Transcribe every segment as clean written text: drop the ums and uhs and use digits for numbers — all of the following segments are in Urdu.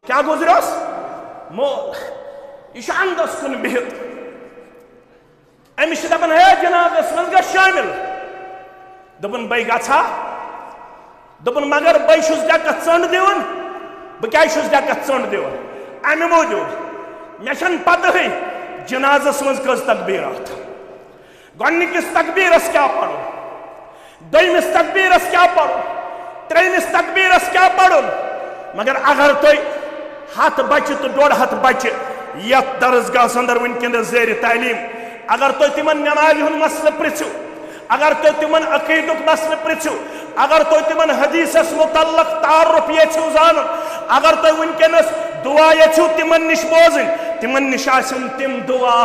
کیا گزرس مول یہ اندس کن بہت امس دپان ہے جنازس من گھ شامل دپن بے گھا دپن مگر بے ڈکت ژنڈ دِوان بہ کیا ڈکت ژنڈ دِوان امہ موجود مے چھن پتہ جنازس من کٔژ تکبیرات گۄڈنِکِس تکبیرس کیا پرُن دویمِس تکبیرس کیا پرُن ترٛیمِس تکبیرس کیا پرُن مگر اگر تُہۍ ہتھ بچہ تو ڈوڑ ہتھ بچہ یتھ درسگاہس اندر ونکیٚنس زیر تعلیم اگر تُہۍ تِمن نمازِ ہُنٛد مسلہٕ پرژھِو اگر تُہۍ تِمن عقیدُک مسلہٕ پرژھِو اگر تُہۍ تِمن حدیثس متعلق تعارف یژھِو زانُن اگر تُہۍ ونکیٚنس دعا یژھِو تِمن نش بوزٕنۍ تِمن نش آسن تِم دعا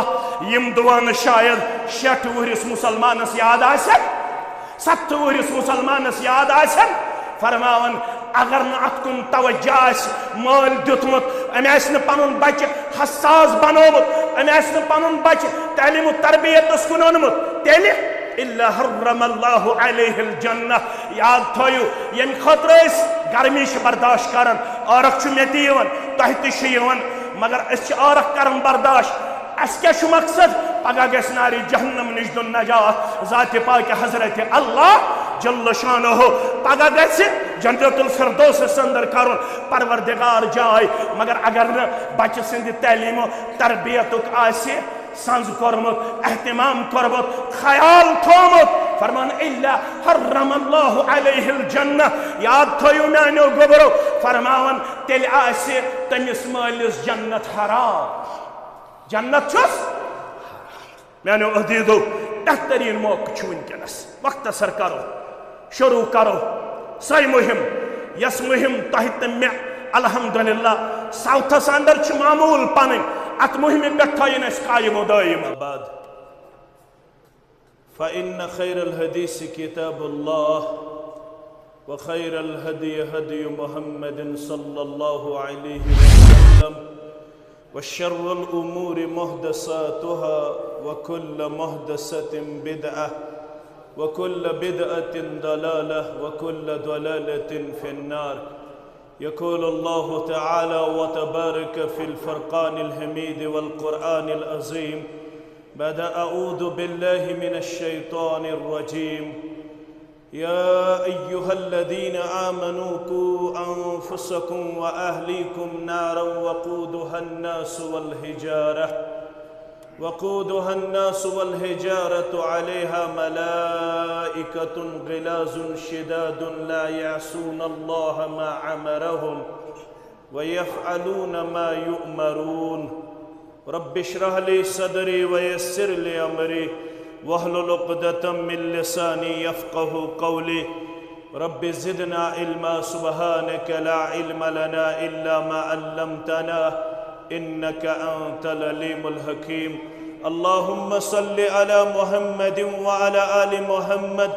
یِم دعا نہٕ شاید 60 وُہرِس مسلمانس یاد آسن 70 وُہرِس مسلمانس یاد آسن فرماون اگر نہ ات کن توجہ آس مال دیتمت ام آس نہ پنن بچہ حساس بنومت ام آس نہ پنن بچہ تعلیم و تربیتس کن اونمت تیلہِ الا حرم اللہ علیہ الجنہ یاد تھٲیِو ییٚمہِ خٲطرٕ أسۍ گرمی چھِ برداشت کران ٲرکھ چھُ مےٚ تہِ یِوان تۄہہِ تہِ چھُ یِوان مگر أسۍ چھِ ٲرکھ کران برداشت اس کیا چھُ مقصد پگہ گژھِ نارِ جہنم نش دِیُن نجات ذاتِ پاکہِ حضرت اللہ جل شانہ پگہ گژھِ جنت الفردوسس اندر کرن پروردگار جاے مگر اگر نہ بچہ سند تعلیم و تربیتک آسہِ سنز کورمت اہتمام کورمت خیال تھومت فرمان الا حرم اللہ علیہ الجنہ یاد تھٲیِو میانیو گوبرو فرماون تیٚلہِ آسہِ تٔمِس مٲلِس جنت حرام جنت چھُس میانیو عزیزو بہترین موقع چھُ ونکیٚنس مختصر کرو شروع کرو سۄے مہم یس مہم تۄہہِ تہٕ مےٚ الحمدللہ ساؤتھس اندر چھِ معموٗل پنٕنۍ ات مہمہِ پٮ۪ٹھ تھٲیِن أسۍ قایِم و دٲیِم بعد فإن خير الحديث كتاب الله وخير الهدي هدي محمد صلى الله عليه وسلم وشر الأمور محدثاتها وكل محدثة بدعة وكل بدعة ضلالة وكل ضلالة في النار يقول الله تعالى وتبارك في الفرقان الحميد والقرآن العظيم بعد أعوذ بالله من الشيطان الرجيم يا أيها الذين آمنوا قوا أنفسكم وأهليكم نارا وقودها الناس والحجارة عليها ملائكة غلاظ شداد لا يعصون الله ما أمرهم ويفعلون ما يؤمرون رب اشرح لي صدري ويسر لي أمري واحلل عقدة من لساني يفقه قولي رب زدنا علما سبحانك لا علم لنا إلا ما علمتنا إنك أنت العليم الحكيم اللهم صل على محمد وعلى آل محمد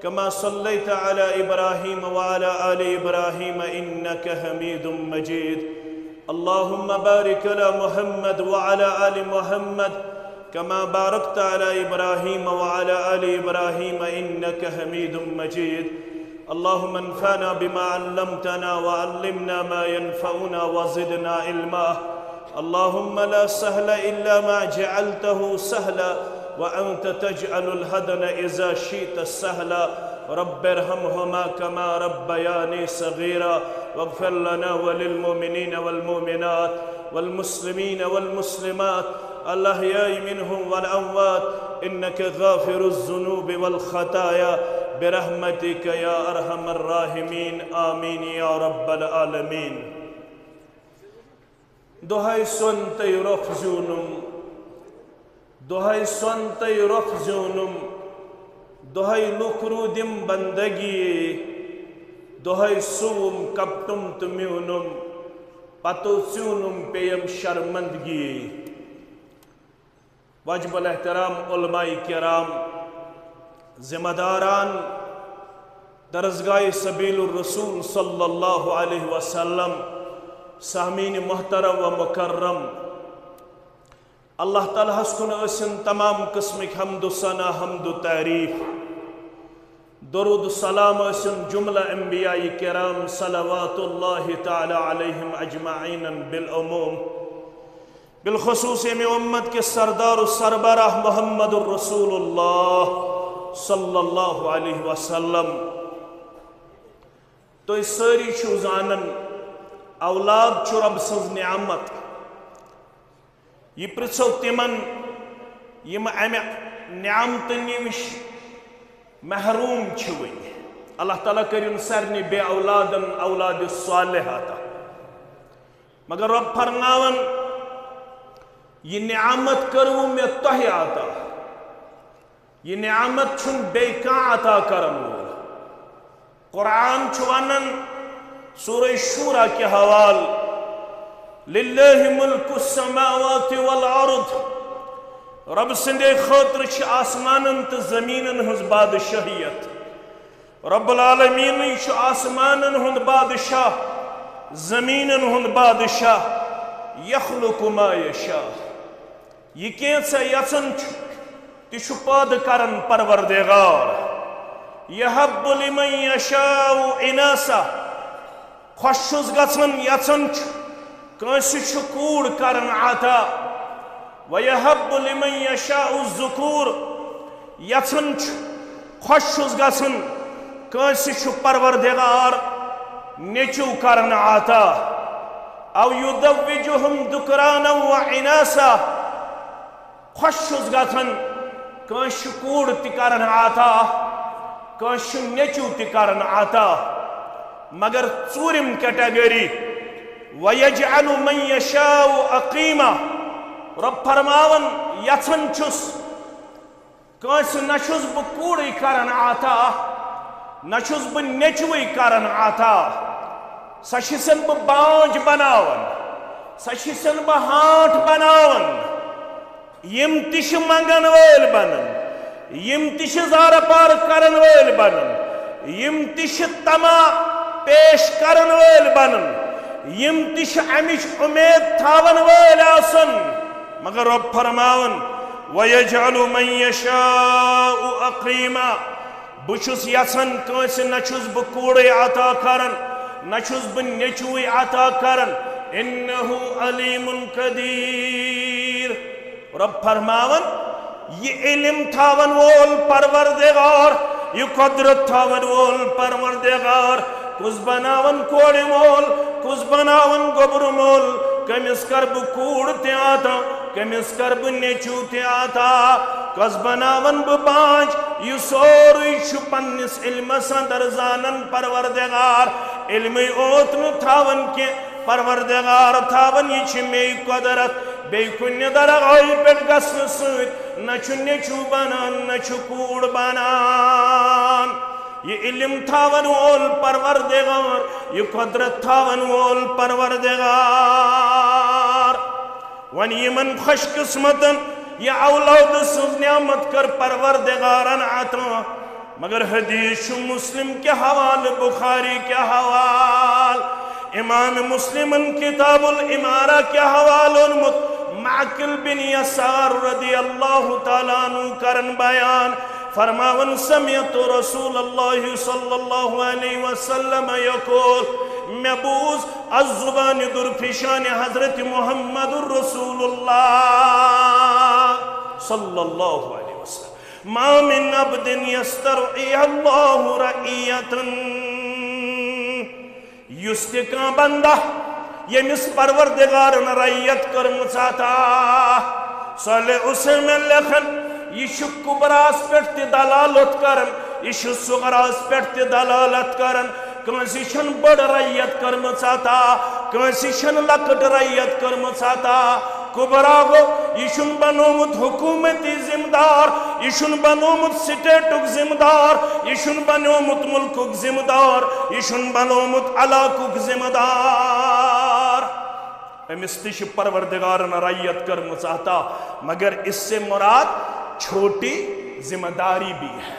كما صليت على إبراهيم وعلى آل إبراهيم إنك حميد مجيد اللهم بارك على محمد وعلى آل محمد كما باركت على إبراهيم وعلى آل إبراهيم إنك حميد مجيد اللهم انفعنا بما علمتنا وعلمنا ما ينفعنا وزدنا علما اللهم لا سهل إلا ما جعلته سهلا وأنت تجعل الحزن إذا شئت سهلا رب ارحمهما كما ربياني صغيرا واغفر لنا وللمؤمنين والمؤمنات والمسلمين والمسلمات الأحياء منهم والأموات إنك غافر الذنوب والخطايا برحمتك يا أرحم الراحمين آمين يا رب العالمين دہائی سونتے رخ زیونم دہائی سونتے رخ زیونم دہائی لکرودم بندگی دہائی سوم کپتم تمیونم پتو سیونم پیم شرمندگی واجب الاحترام علماء کرام ذمہ داران درسگاہ سبیل الرسول صلی اللہ علیہ وسلم سامعین محترم و مکرم اللہ تعالیٰ کن ٲسِن تمام قسمک حمد و ثنا حمد و تعریف درود السلام اسن جملہ انبیاء کرام صلوات اللہ تعالی علیہم اجمعین بالعموم، بالخصوص میں امت کے سردار و سربراہ محمد الرسول اللہ صلی اللہ علیہ وسلم۔ تو اس ساری چھو زانن اولاد چھو رب سنز نعمت، یہ پرسو تمن یم امہ نعمت نش محروم چھوئی، اللہ تعالیٰ کرن سرنی بے اولادن اولاد صالحاتا، مگر رب فرماون یہ نعمت کرو میں تہ آتا، یہ نعمت چھن بے کان عطا کرن وول۔ قرآن چھوانن سورہ شورا کے حوال للہ ملک السماوات والارض، رب سندے خاطر چھ آسمانن تو زمینن ہز بادشاہیت، رب العالمین چھ آسمانن ہند بادشاہ زمینن ہند بادشاہ، یخلق ما یشاء، یہ کینسا یژن تہ پاد کرن پروردگار، یہب لمن یشاء اناسا، خوش چھس گژھن یژن کانسی چھ کوڑ کرن عطا، وَيَهَبُّ لِمَنْ يَشَاءُ الذُّكُورَ، یژن خوش چھس گژھن کانسی چھ پروردگار نیچو کرن عطا، او يُدَوِّجُهُمْ ذُكْرَانًا وَعِنَاسًا، خوش چھس گژھن کانسی کوڑ تہ کرن عطا کانسی نیچو تہ کرن عطا، مگر ژوٗرِم کیٹیگری وَيَجْعَلُ مَنْ يَشَاءُ عَقِيمًا، رب فرماون یژن چھس کانس نہ چھس بہ کوڑی کرن عطا نہ چھس بہ نیچوی کرن عطا، سہ چھسن بہ بانج بناون، سہ چھسن بہ ہانٹ بناون، یم تش منگن ویل بنن، یم تش زار پار کرن ویل بنن، یم تش تما پیش کرن ویل بنن، یم تش امچ امید تھاون ویل آسن، مگر رب فرماون وَيَجْعَلُ مَنْ يَشَاءُ عَقِيمًا، بچھس یژن کانس نہ چھس بہ کوڑے عطا کرن نہ چھس بہ نیچوی عطا کرن، اِنَّهُ عَلِيمٌ قَدِيرٌ، رب فرماون یہ علم تھاون وول پروردگار، یہ قدرت تھاون وول پروردگار، کس بناون کوڑی مول کس بناون گبر مول، کمس کر بہ کوڑ تہ عطا کمس کر بہ نیچو تہ عطا، کس بناون بہ بانج، یہ سوری چھ پنس علمس اندر زانن پروردگار، علم اوت نہ تھاون کی پروردگار تھاون یہ چھ می قدرت، بے کن درگاہی پہ گسن ست نہ چھ نیچو بنان نہ چھ کوڑ بنان، یہ علم تھاون وول پروردگار، یہ قدرت تھاون وول پروردگار، ون یمن خوش قسمتن یہ اولاد سز نعمت کر پروردگارن عطا، مگر حدیث مسلم کے حوال بخاری کے حوال، امام مسلمن کتاب الامارہ کے حوال معقل بن یسار رضی اللہ تعالیٰ عنہ کرن بیان، فرماون سمعت رسول اللہ صلی اللہ علیہ وسلم یقول، میں بوز الزبان درفشان حضرت محمد الرسول اللہ صلی اللہ علیہ وسلم، ما من عبد یسترعی اللہ رعیتا، یستکا بندہ یمس پروردگار رعیت کرمچاتا، صالح اسم لکھن یہ کبراس پیٹ دلالت کرن، یہ صغراس پیٹ دلالت کرن، کنسی چھن بڑ رعیت کرمچاتا کنسی چھن لکٹ رعیت کرمچاتا، کبرا گو یہ چھن بنومت حکومتی ذمہ دار، یہ چھن بنومت سٹیٹک ذمہ دار، یہ چھن بنومت ملکک ذمہ دار، یہ چھن بنومت علاقک ذمہ دار، امس تش پروردگارن رعیت کرمچاتا، مگر اس سے مراد چھوٹی ذمہ داری بھی ہے،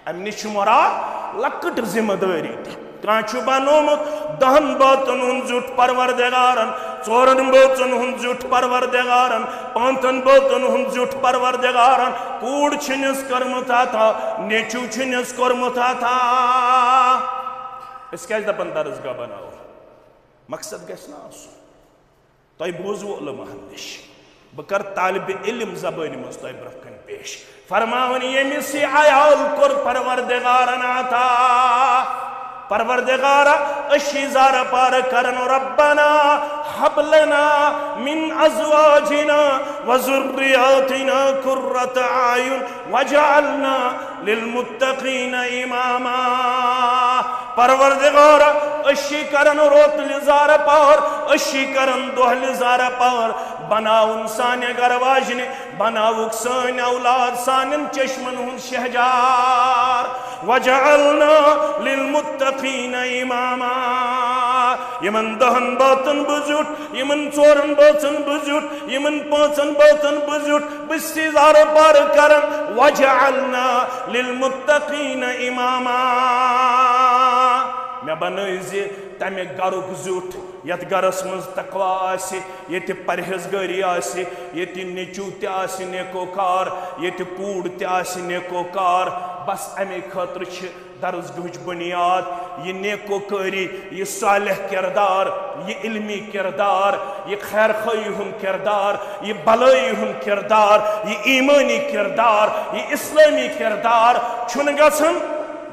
ام نش مراد لکٹ ذمہ داری، کانچو بنومت 10 بٲژن ہُنٛد زیُٹھ پروردگارن 4 بٲژن ہُنٛد زیُٹھ پروردگارن 5 بٲژن ہُنٛد زیُٹھ پروردگارن کوٗر چھِنس کٔرمٕژ عطا نیٚچوٗ چھِنس کوٚرمُت عطا أسۍ کیٛازِ دپان درسگاہ بناوو مقصد گژھِ نہ آسُن تۄہہِ بوٗزوٕ علماہن نِش بہٕ کر طالبِ علم زبٲنۍ منٛز تۄہہِ برونٛہہ کَنہِ پیش فرماوان ییٚمِس یہِ عیال کوٚر پروردگارن عطا پروردگارا أشی زارا پار کرن ربنا حب لنا من ازواجنا وذرياتنا قرة اعين وجعلنا للمتقين اماما پروردگارا أشی کرن روت لزارا پار أشی کرن دوہ لزارا پار بناون سانہِ گھر واجنہِ بناوُکھ سٲنۍ اولاد سانٮ۪ن چشمن ہُنٛد شہجار وجعلنا للمتقین اماما یمن 10 بٲژن بہٕ زیُٹھ یمن 4 بٲژن بہٕ زیُٹھ یمن 5 بٲژن بہٕ زیُٹھ بہٕ چھُس زارٕ پار کران وجعلنا للمتقین اماما مےٚ بنٲے زِ تمہِ گرُک زیُٹھ یتھ گرس منٛز تقوا آسہِ ییٚتہِ پرہیزگٲری آسہِ ییٚتہِ نیٚچوٗ تہِ آسہِ نیکوکار ییٚتہِ کوٗر تہِ آسہِ نیکوکار بس امے خٲطرٕ چھِ درسگاہٕچ بنیاد یہِ نیکوکٲری یہِ صالح کردار یہِ علمی کردار یہِ خیر خٲیی ہُنٛد کردار یہِ بلٲیی ہُنٛد کردار یہِ ایٖمٲنی کردار یہِ اسلٲمی کردار چھُنہٕ گژھان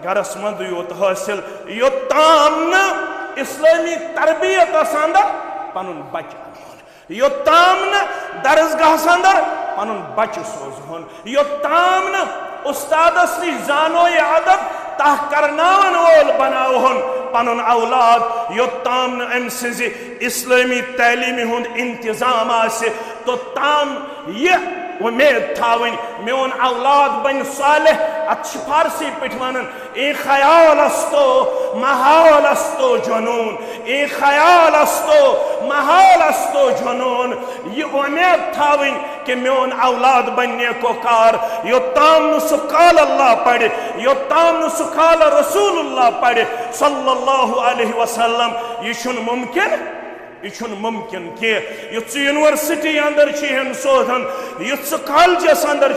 گرس منٛز یوت حٲصِل یوٚتام نہٕ اسلٲمی تربیت اندر پنُن بچہ انہون یوٚتام نہٕ درسگاہس اندر پنُن بچہ سوزہون یوٚتام نہٕ استادس نش زانو یہ ادب تہ کرناون وول بناوہن پنن اولاد یوٚتام نہٕ أمۍ سٕنٛزِ اسلٲمی تعلیٖمہِ ہُنٛد انتظام آسہِ توٚتام یہِ امید تھاوٕنۍ میون اولاد بنہِ صالح اتھ چھِ فارسی پٲٹھۍ ونان اے خیال استو محال استو جنون اے خیال استو محال استو جنون یہ امید تھاوٕنۍ کہ میون اولاد بنہِ نیکوکار یوٚتام نہٕ سُہ قال اللہ پرِ یوٚتام نہٕ سُہ قال رسول اللہ پرِ صلی اللہ علیہ وسلم یہ چھُنہٕ ممکن یہ ممکن کہ یُتھ یونیورسٹی اندر سوزان یُتھ کالجس اندر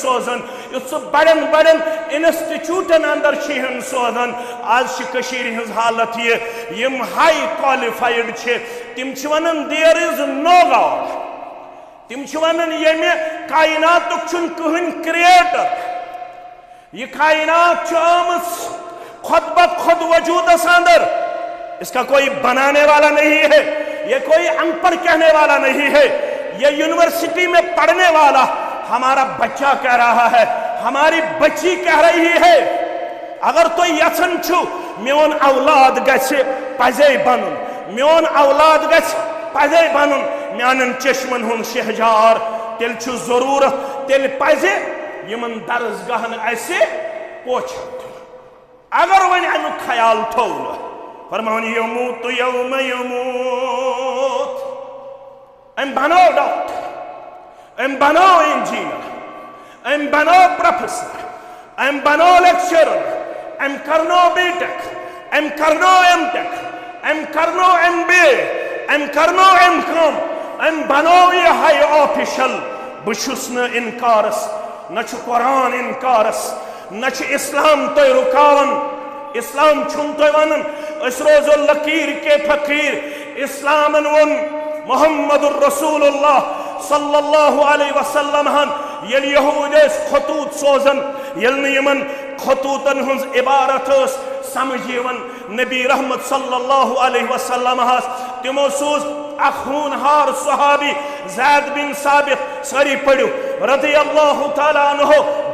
سوزان یُتھ بڑن بڑن انسٹیٹیوٹن اندر سوزان آج کشیر ہز حالت یہ یم ہائی کوالیفائڈ تم ونان دیر از نو گاڈ تم ونان یمہ کائناتک کہین کریٹر یہ کائنات آمت خود بخود وجودس اندر اس کا کوئی بنانے والا نہیں ہے یہ کوئی ان پڑھ کہنے والا نہیں ہے یہ یونیورسٹی میں پڑھنے والا ہمارا بچہ کہہ رہا ہے ہماری بچی کہہ رہی ہے اگر تو یژھان چھو میون اولاد گژھِ پزے بنن میون اولاد گژھِ پزے بنن میانن چشمن ہُنٛد شہجار تیل چھُ ضروٗرت تیل پزِ یمن درسگاہن اسہِ پوچھن اگر وۄنۍ امیُک خیال تھوو نہٕ فرمان یموت یوم یموت ام بنو ڈاکٹر ام بنو انجینئر ام بنو پروفیسر ام بنو لیکچرر ام کرنو بی ٹیک ام کرنو ایم ٹیک ام کرنو ایم بی اے ام کرنو ایم کام ام بنو یہ ہائی آفیشل بشس نہ انکارس نہ چھ قرآن انکارس نہ چھ اسلام تو رکاون اسلام چھن تو ونن اس روز لکیر کے فقیر اسلام ون محمد الرسول اللہ صلی اللہ علیہ وسلم ہن یل یہود اس خطوط سوزن یل نیمن خطوطن ہنز عبارت اس سمجھیون نبی رحمت صلی اللہ علیہ وسلم ہس تمو سوز اخون ہار صحابی زید بن ثابت سری پڑھو رضی اللہ تعالیٰ عنہ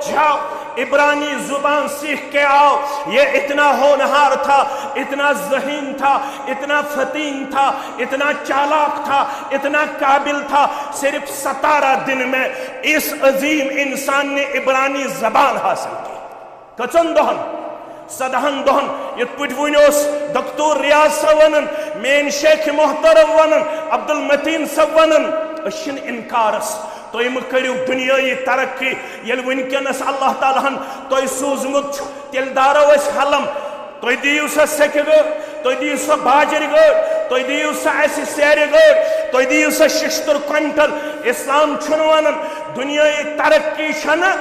جاؤ عبرانی زبان سیکھ کے آؤ یہ اتنا ہونہار تھا اتنا ذہین تھا اتنا فتین تھا اتنا چالاک تھا اتنا قابل تھا صرف 17 دن میں اس عظیم انسان نے عبرانی زبان حاصل کی کچن دہن صدہن دہن یہ پٹھونیوس دکتور ریاض سوانن مین شیخ محترم ونن عبدالمتین سوانن اشن انکارس تو کریو دنیای ترقی یل ونکنس اللہ تعالیٰ ہن تو سوزمت تیل دارو اس حلم تو دیو سا سکگو تُہۍ دِیِو سۄ باجر گٲڑۍ تُہۍ دِیِو سۄ اَسہِ سیرِ گٲڑۍ تُہۍ دِیِو سۄ شِشتُر کۄنٛٹل اِسلام چھُنہٕ وَنان دُنیٲیی ترقی چھَنہٕ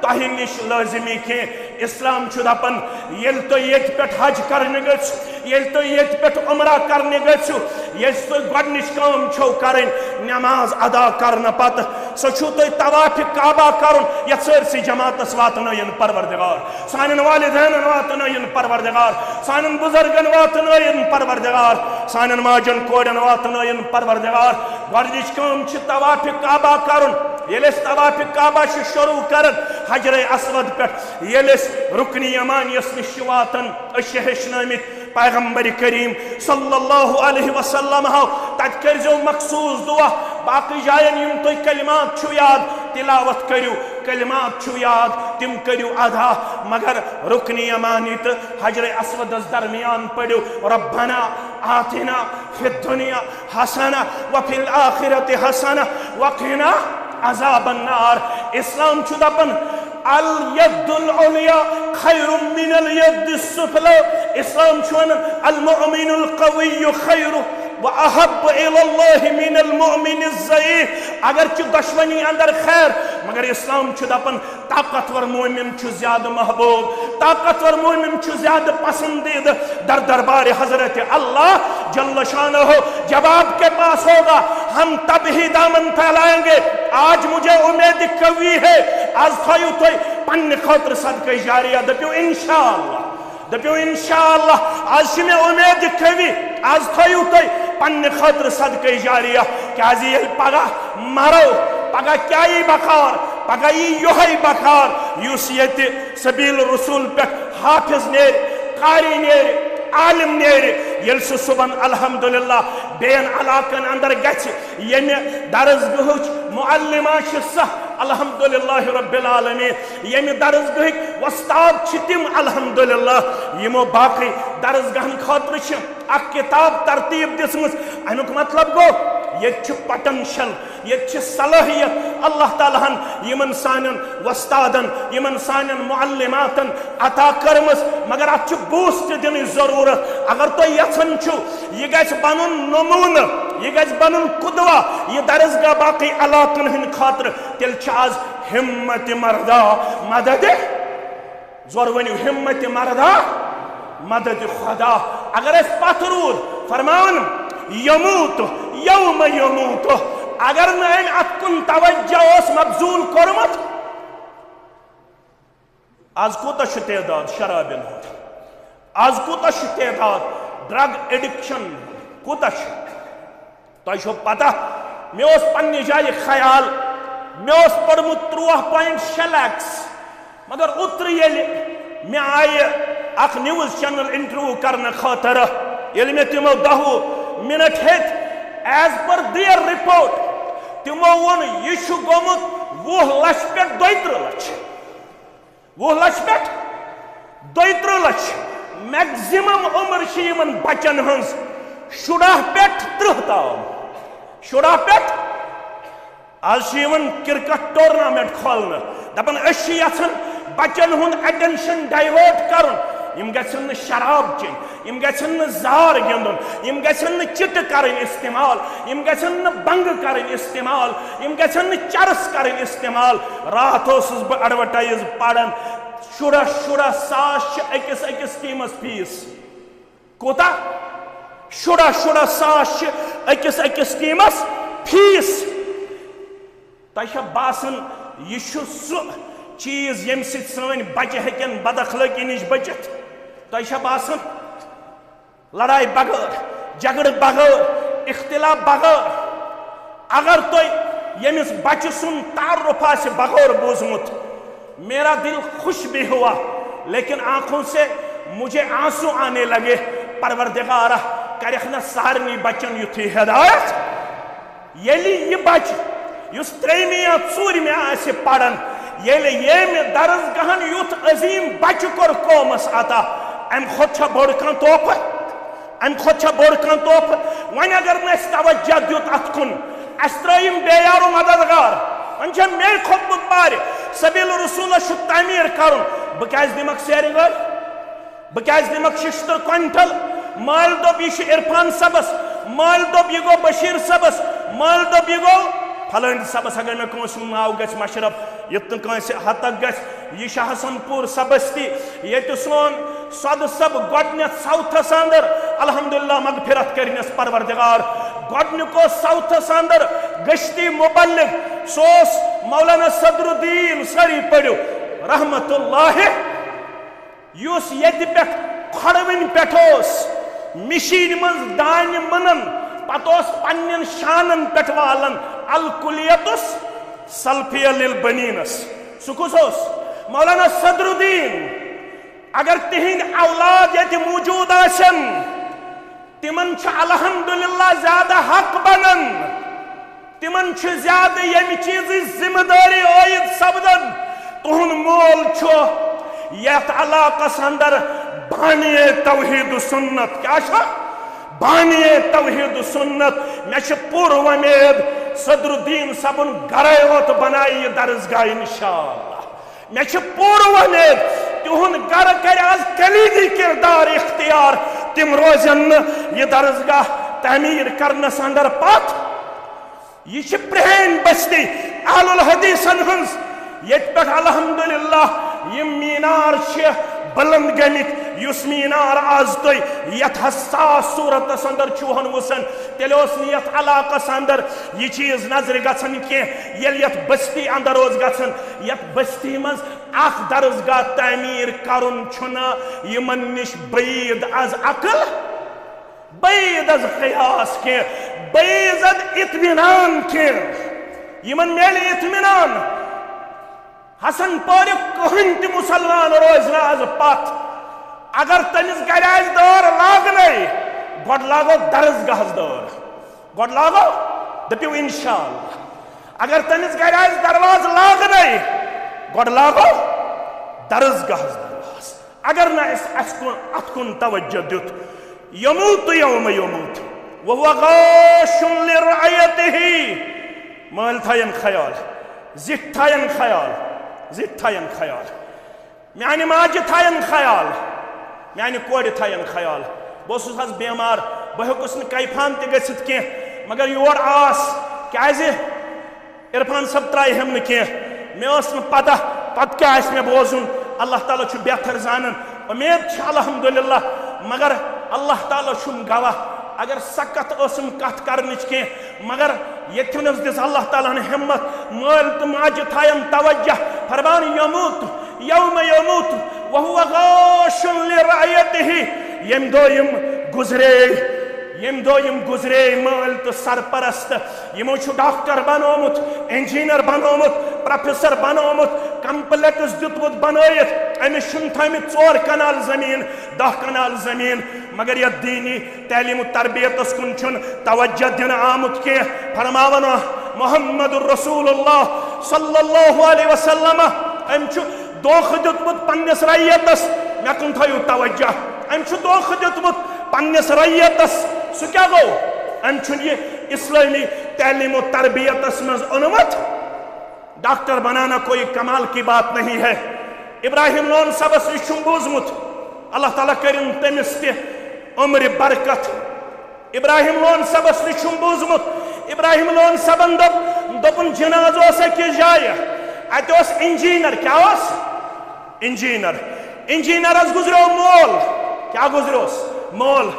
تۄہہِ نِش لٲزمی کینٛہہ اِسلام چھُ دَپان ییٚلہِ تُہۍ ییٚتہِ پٮ۪ٹھ حج کرنہِ گٔژھِو ییٚلہِ تُہۍ ییٚتہِ پٮ۪ٹھ عُمرہ کرنہِ گٔژھِو یۄس تُہۍ گۄڈنِچ کٲم چھو کَرٕنۍ نٮ۪ماز ادا کرنہٕ پتہٕ سۄ چھُو تُہۍ طوافہِ کعبہ کرُن یَتھ سٲرسٕے جماعتس واتنٲیِن پروردگار سانٮ۪ن والدینن واتنٲیِن پروردگار سانٮ۪ن بُزرگن واتنٲیِن پروردگار سانٮ۪ن ماجن کورٮ۪ن واتنٲیِن پروردگار گۄڈنِچ کٲم چھِ طوافہِ کعبہ کرُن ییٚلہِ أسۍ طوافہِ کعبہ چھِ شروع کران حجرے اسود پٮ۪ٹھ ییٚلہِ أسۍ رُکنہِ یمانیَس نِش چھِ واتان أسۍ چھِ ہیٚچھنٲمٕتۍ پیغمبر کریم صلی اللہ علیہ وسلم ہو تَتہِ کٔرۍزیو مخصوٗص دعا باقٕے جایَن یِم تُہۍ کلمات چھُو یاد تلاوت کٔرِو کلمات چھُو یاد تِم کٔرِو ادا مگر رُکنہِ یمانی تہٕ حجرے اسودس درمیان پٔرِو ربنا آتنا فی الدنیا حسنہ وفی الآخرۃ حسنہ وقنا عذاب النار اسلام چھُ دپان الید العلیا خیر من الید السفلی اسلام چھُ ونان المؤمن القوی خیر واحب الى اللہ من المؤمن الضعیف اگرچہ دشمنی اندر خیر مگر اسلام چھُ دپان طاقتور مومن چھُ زیادہ محبوب طاقتور مومن چھُ زیادہ پسندیدہ در دربار حضرت اللہ جل شانہ جب آپ کے پاس ہوگا ہم تب ہی دامن پھیلائیں گے آج مجھے امید قوی ہے آج تھایو تُہۍ پننہِ خٲطرٕ صدقہ جاریہ دٔپِو انشاءاللہ دٔپِو انشاءاللہ آج چھِ مےٚ امید قوی آج تھایو تُہۍ پننہِ خٲطرٕ صدقہ جاریہ کیازِ ییٚلہِ پگاہ مرو پگاہ کیاہ یی بکار پگاہ یی یِہوٚے بکار یُس ییٚتہِ سبیل رسول پٮ۪ٹھ حافظ نیرِ قاری نیرِ عالم نیرِ ییٚلہِ سُہ صُبحن الحمدللہ بیٚین علاقن اندر گژھِ ییٚمہِ درسگاہٕچ معلمہ چھِ سۄ الحمدللہ رب العالمین ییٚمہِ درسگاہٕکۍ وۄستاد چھِ تِم الحمدللہ یِمو باقٕے درسگاہن خٲطرٕ چھِ اکھ کِتاب ترتیٖب دِژمٕژ امیُک مطلب گوٚو ییٚتہِ چھُ پۄٹینشل ییٚتہِ چھِ صلٲحیت اللہ تعالیٰ ہن یِمن سانٮ۪ن وۄستادن یِمن سانٮ۪ن معلماتن عطا کٔرمٕژ مگر اتھ چھُ بوٗسٹ دِنٕچ ضروٗرت اگر تُہۍ یژھان چھِو یہِ گژھِ بنُن نموٗنہٕ یہِ گژھِ بنُن قدوہ یہِ درسگاہ باقٕے علاقن ہٕنٛدِ خٲطرٕ تیٚلہِ چھِ آز ہمت مردہ مدد زور ؤنِو ہمت مردہ مدد خدا اگر أسۍ پتھ روٗد فرمان یموت یوم یموت اگر نہٕ أمۍ اتھ کُن توجہ اوس مبذوٗل کوٚرمُت آز کوٗتاہ چھُ تعداد شرابن ہُنٛد آز کوٗتاہ چھُ تعداد ڈرگ ایڈکشن کوٗتاہ چھُ تۄہہِ چھو پتہ مےٚ اوس پننہِ جایہِ خیال مےٚ اوس پوٚرمُت 3.6 لیکس مگر اوترٕ ییٚلہِ مےٚ آیہِ اکھ نِوٕز چینل انٹرویو کرنہٕ خٲطرٕ ییٚلہِ مےٚ تِمو 10 منٹ ہیٚتۍ ایز پر دیئر رپورٹ تِمو ووٚن یہِ چھُ گوٚمُت 20 لچھ پٮ۪ٹھ 32 لچھ 20 لچھ پٮ۪ٹھ 32 لچھ میکزِمم عمر چھِ یِمن بچن ہٕنٛز 10 پٮ۪ٹھ 30 تام 10 پٮ۪ٹھ آز چھِ یِوان کرکٹ ٹورنامنٹ کھولنہٕ دپان أسۍ چھِ یژھان بچن ہُنٛد اٹینشن ڈایوٲٹ کرُن یِم گژھن نہٕ شراب چیٚنۍ یِم گژھن نہٕ زار گِنٛدُن یِم گژھن نہٕ چِٹہٕ کرٕنۍ استعمال یِم گژھن نہٕ بنٛگہٕ کرٕنۍ استعمال یِم گژھن نہٕ چرس کرٕنۍ استعمال راتھ اوسُس بہٕ ایڈوَٹایز پران 10 ساس چھِ أکِس ٹیٖمس فیٖس کوٗتاہ 10 ساس چھِ أکِس ٹیٖمس فیٖس تۄہہِ چھا باسان یہِ چھُ سُہ چیٖز ییٚمہِ سۭتۍ سٲنۍ بچہِ ہیٚکن بد اخلٲقی نِش بٔچِتھ تۄہہِ چھا باسان لڑاے بغٲر جگڑٕ بغٲر اختلاف بغٲر اگر تُہۍ ییٚمِس بچہِ سُنٛد تعارُف آسہِ بغٲر بوٗزمُت میرا دل خوش بھی ہوا لیکن آنکھوں سے مجھے آنسو آنے لگے پروردگارہ کرکھ نہ سارنی بچن یُتھُے ہدایت ییٚلہِ یہِ بچہِ یُس 3مہِ یا 4مہِ آسہِ پران ییٚلہِ ییٚمہِ درسگاہن یُتھ عظیٖم بچہِ کوٚر قومس عطا امہِ کھۄتہٕ چھا بوٚڑ کانٛہہ تحفہٕ امہِ کھۄتہٕ چھا بوٚڑ کانٛہہ تحفہٕ وۄنۍ اگر نہٕ اَسہِ توجہ دیُت اتھ کُن اَسہِ ترٛٲیِم بییارو مددگار وۄنۍ چھا مے کھوٚتمُت پارِ سبیل رسوٗلس چھُ تعمیٖر کرُن بہٕ کیازِ دِمکھ سیرِ گٲڑۍ بہٕ کیازِ دِمکھ شِشتٕر کۄنٛٹل مال دوب یہ عرفان صبس، مال دوب یہ گو بشیر صبس، مال دوب یہ گو پھلنڈ صبس اگر میں کونس ناو گھس مشرف یتن کونس حتک گھس یہ شاہ حسن پور صبس تی یہ سون صد صب گۄڈنیتھ ساؤتھس اندر الحمدللہ مغفرت کرنس پروردگار گۄڈنیُکو ساؤتھس اندر گشتی مبلغ سوس مولانا صدر الدین ساری پڑھو رحمت اللہ یس یت پہ کھڑوین پٹھوس مشین من دان منن پتوس پنن شانن پٹھ والن الکلیتس سلفیہ للبنینس سکوس مولانا صدر الدین اگر تہند اولاد یت موجود آسن تمن الحمدللہ زیادہ حق بنن تمن زیادہ یم چیز ذمہ داری عائد سپدن تہن مول یت علاقس اندر بانی توحید سنت کیا بانی توحید سنت میں پور امید صدر الدین صبن گرے ہوت بنائی یہ درسگاہ انشاءاللہ میں پور امید تہن گر کر آز کلیدی کردار اختیار تم روزن یہ درسگاہ تعمیر کرنس اندر پات یہ پرہین بستی اہل الحدیثن ہنز یت پہ الحمدللہ یہ مینار بلند گمت یس مینار آز تھی یت حساس صورتس اندر چھوہن وسن تیل یت علاقس اندر یہ چیز نظر گھن کی یت بستی اندر گھن یت بستی مز اخ درسگاہ تعمیر کرن چھنا یمن نش بعید از عقل بعید از قیاس کی بعید از اطمینان کی یمن میل اطمینان حسن پور کہن تہ مسلمان روز آز پت اگر تمس گر آس دور لاگنے گۄڈٕ لاگو درسگاہس دور گۄڈٕ لاگو دپیو انشاءاللہ اگر تمس گر آس درواز لاگنے گۄڈٕ لاگو درسگاہس درواز اگر نا اس ات کن توجہ دیت یموت یوم یموت وهو غاش لرعیته مال تھاین خیال زٹ تھاین خیال زٹ تھاین خیال میانہ ماجہ تھاین خیال میانہ کور تھاین خیال بہس حس بیمار بہ ہکس نا کیفان تہ گژھت کی مگر یور آس کیازِ عرفان صب ترائی ہم نہ کی مے ٲس نہٕ پتہ پتہ کیا آسہِ مے بوزُن اللہ تعالیٰ چھُ بہتر زانن امید چھ الحمدللہ مگر اللہ تعالیٰ چھُم گواہ اگر سکت ٲسم کتھ کرنٕچ کی مگر یتھنس دِژ اللہ تعالیٰ ہن ہمت مٲل تہٕ ماجہِ تھایم توجہ فرمان یموت یوم یموت وهو غاش لرعیته یم دو یم گزرے مال تو سرپرست یمو چھو ڈاکٹر بنومت انجینئر بنومت پروفیسر بنومت کمپلیکس دیتمت بنائت امس چھن تھامت 4 کنال زمین 10 کنال زمین مگر یہ دینی تعلیم و تربیت کن چھن توجہ دن آمت کی فرماون محمد الرسول اللہ صلی اللہ علیہ وسلم ام چھو دوخ دیتمت پنس رعیتس مے کن تھایو توجہ ام چھو دوخ دیتمت پنس رعیتس سو کیا گو ام چھن یہ اسلامی تعلیم و تربیت مز انمت ڈاکٹر بنانا کوئی کمال کی بات نہیں ہے ابراہیم لون صبس نش بوزمت اللہ تعالیٰ کرن تمس تہ عمر برکت ابراہیم لون صبس نش بوزمت ابراہیم لون صبن دپن جناز اس اکس جائے ات انجینئر کیا انجینئر گزرو مول کیا گزروس مول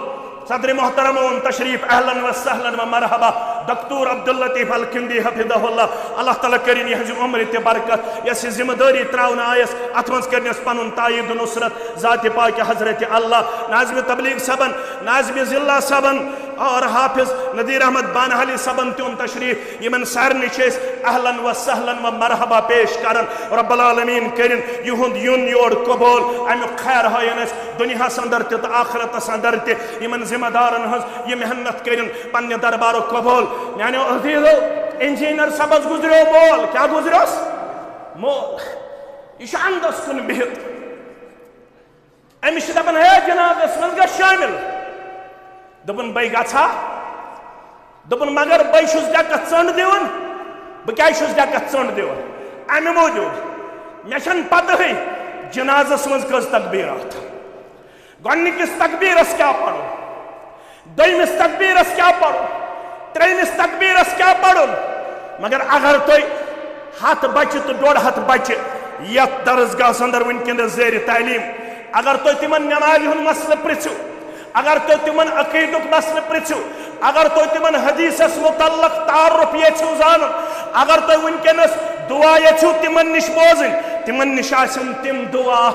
صدر محترم تشریف اہلا و سہلا و مرحبا دکتور عبداللطیف الکندی حفظہ اللہ اللہ تعالیٰ کرن یہ عمر تہ برکت یس ذمہ داری تراؤن آیس ات من کرنس پن تائید نصرت ذات پاک حضرت اللہ ناظم تبلیغ صبن ناظم ضلع صبن اور حافظ نذیر احمد بانحالی صبن تون تشریف یمن سارنی چیس اہلا و سہلا و مرحبا پیش کرن رب العالمین کرن یہند یون یور قبول امیک خیر ہائنس دنیا اندر تہ آخرت اندر تہ یمن ذمہ دارن ہز یہ محنت کرن پنہ دربار قبول یعنی عزیزو انجینئر سبز گزرو مول کیا گزروس مول یہ اندس کن بہت امس دپان ہے جنازس من گھ شامل دپن بے گھا دپن مگر بے چھس ڈکت ژنڈ دِوان بہ کیا چھس ڈکت ژنڈ دِوان امہ موجود مے چھن پتہ جنازس من کٔژ تکبیرات گۄڈنِکِس تکبیرس کیا پڑو دویمس تکبیرس کیا پڑھن تریمس تکبیرس کیا پڑھن مگر اگر تو ہاتھ بچہ تو ڈوڑ ہاتھ بچہ یت درسگاہ اندر ونکس زیر تعلیم اگر تو تمن نماز ہند مسئلہ پرچو اگر تو تمن عقیدک مسئلہ پرچو اگر تو تمن حدیثس متعلق تعارف یچو زان اگر تو ونکس دعا یچو تمن نش بوزن تمن نش آسن تم دعا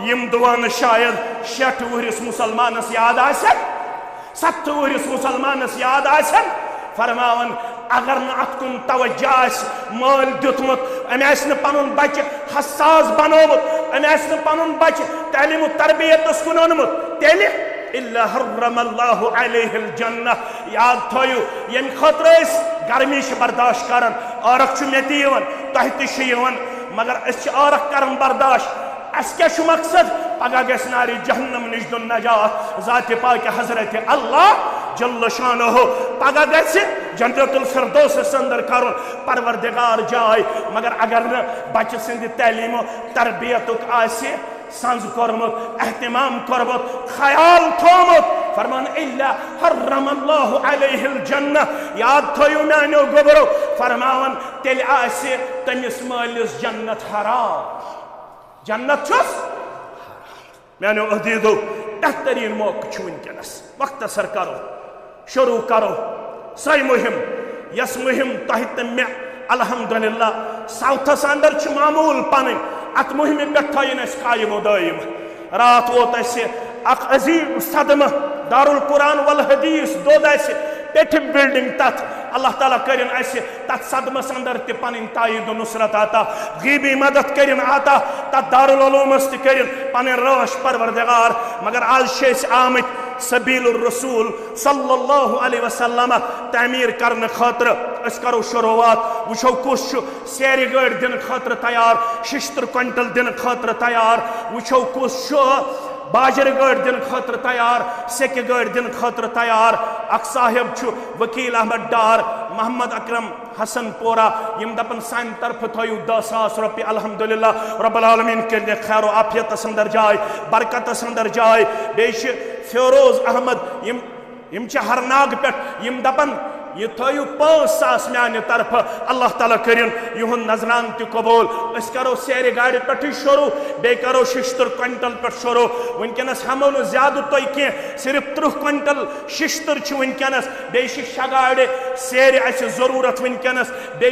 یم دعا ن شاید 60 ورس مسلمانس یاد آسن 70 ورس مسلمانس یاد آسن فرماون اگر نہ ات کن توجہ آس مال دیتمت ام آس نہ پنن بچہ حساس بنومت ام آس نہ پنن بچہ تعلیم و تربیت کن اونمت تیلہ الا حرم اللہ علیہ الجنہ یاد تھویو یم خاطر اس گرمی برداشت کرن عارق مے تہ تہ مگر اس عارق کرن برداشت اس کیا مقصد پگہ گھس ناری جہنم نش دن نجات ذات پاک حضرت اللہ جل شانہ پگہ گھس جنت الفردوس اندر کرن پروردگار جائے مگر اگر نہ بچہ سند تعلیم و تربیت آسہ سنز کورمت اہتمام کورمت خیال تھومت فرمان الا حرم اللہ علیہ الجنہ یاد تھویو میانیو گبرو فرماون تیل آسہ تمس مالس جنت حرام جنت چھس میانیو عزیزو بہترین موقع ونکس مختصر کرو شروع کرو سی مہم یس مہم تہ تو مے الحمدللہ ساؤتھس اندر معمول پن ات مہم پہ تھین اس قائم و دائم رات ووت اسہ اخ عظیم صدمہ دارالقرآن والحدیث دود اسہ پیٹھ بلڈنگ تت اللہ تعالیٰ کرن اسہ تت صدمس اندر تہ پن تائید و نصرت عطا غیبی مدد کرن عطا تت دارالعلومس تہ کرن پن رٲچھ پروردگار مگر آز چھ أسۍ آمٕتۍ سبیل الرسول صلی اللہ علیہ وسلم تعمیر کرنے خاطر اس کرو شروعات وچھو کس سیری گاڑ دن خاطر تیار 60 کوئنٹل دن خاطر تیار وچھو کس باجر گاڑ دن خاطر تیار سیکہ گاڑ دن خاطر تیار اک صاحب چھو وکیل احمد ڈار محمد اکرم حسن پورا یم دپن سان طرف تھویو 10,000 روپیہ الحمدللہ رب العالمین کرنے خیر و عافیت اندر جائے برکت اندر جائے بیش فیروز احمد یم ہرناگ پہ یم دپن یہ تھویو 5,000 میانہ طرف اللہ تعالیٰ کرن یہن نظران تہ قبول اس کرو سیری گاڑی پہ شروع بے کرو 60 کوئنٹل پہ شروع ونکس ہمو نا زیادہ تہ کی صرف 30 کوئنٹل 60 ونکس بے شگاڑ سیری اس ضرورت ونکس بے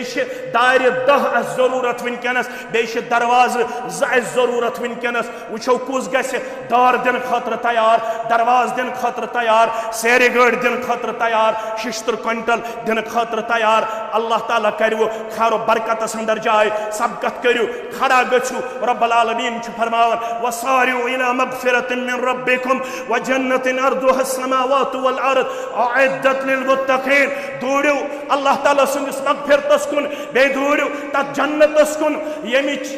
دار 10 اس ضرورت ونکس بے درواز 2 اس ضرورت ونکس وچھو کس گھس دار دن خاطر تیار درواز دن خاطر تیار سیری گاڑ دن خاطر تیار 60 کوئنٹل دن خاطر تیار اللہ تعالیٰ کرو خیر و برکت اندر جائے سبقت کرو کھڑا گچھو رب العالمین چھ فرماون وصارعوا الى مغفرة من ربكم وجنة ارضها السماوات والارض اعدت للمتقین دوڑو اللہ تعالیٰ سندس مغفرتس کن بے دوڑو تت جنتس کن یمچ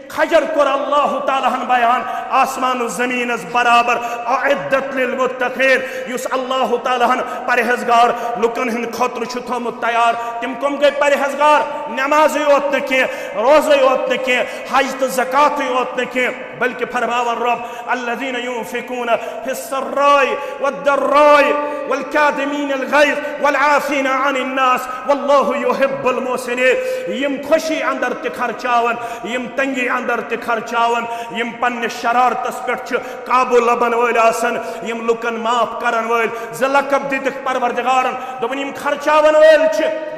خجر کر اللہ تعالیٰ بیان آسمان و زمین از برابر اعدت للمتقین یس اللہ تعالیٰ پرہزگار لکن ہن خطر چھ تھومت تیار تم کم گئی پرہزگار نماز یوت نکی روزہ یوت نکی حج تو زکات یوت نکی بلکہ فرماون رب الذین ينفقون فی السراء والضراء والکاظمین الغیظ والعافین عن الناس واللہ یحب المحسنین یم خوشی اندر تہ خرچاون یم تنگی اندر تہ خرچاون یم پنہ شرارتس پہ قابو لبن ول آسن یم لکن معاف کرن ول زلقب دتک پروردگارن دپن یم خرچاون ول